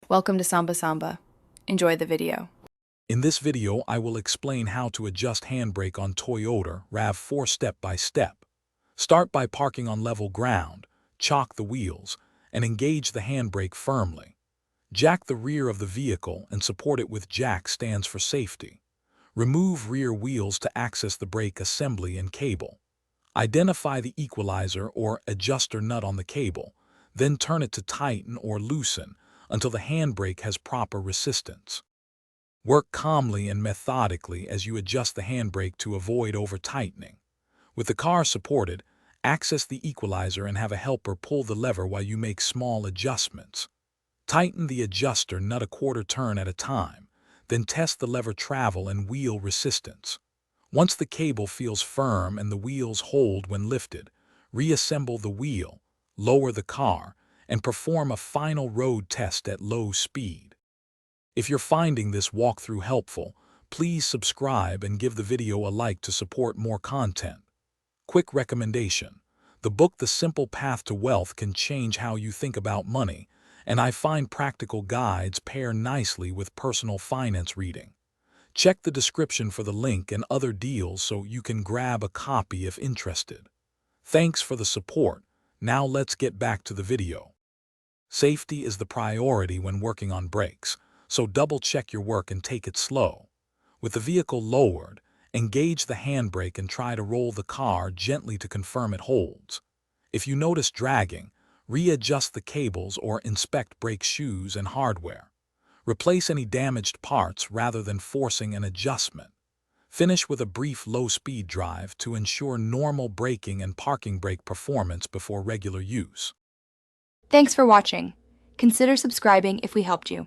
Welcome to Samba Samba. Enjoy the video. In this video, I will explain how to adjust handbrake on Toyota RAV4 step by step. Start by parking on level ground, chock the wheels, and engage the handbrake firmly. Jack the rear of the vehicle and support it with jack stands for safety. Remove rear wheels to access the brake assembly and cable. Identify the equalizer or adjuster nut on the cable, then turn it to tighten or loosen until the handbrake has proper resistance. Work calmly and methodically as you adjust the handbrake to avoid over-tightening. With the car supported, access the equalizer and have a helper pull the lever while you make small adjustments. Tighten the adjuster nut a quarter turn at a time, then test the lever travel and wheel resistance. Once the cable feels firm and the wheels hold when lifted, reassemble the wheel, lower the car, and perform a final road test at low speed. If you're finding this walkthrough helpful, please subscribe and give the video a like to support more content. Quick recommendation: the book The Simple Path to Wealth can change how you think about money, and I find practical guides pair nicely with personal finance reading. Check the description for the link and other deals so you can grab a copy if interested. Thanks for the support. Now let's get back to the video. Safety is the priority when working on brakes, so double-check your work and take it slow. With the vehicle lowered, engage the handbrake and try to roll the car gently to confirm it holds. If you notice dragging, readjust the cables or inspect brake shoes and hardware. Replace any damaged parts rather than forcing an adjustment. Finish with a brief low-speed drive to ensure normal braking and parking brake performance before regular use. Thanks for watching. Consider subscribing if we helped you.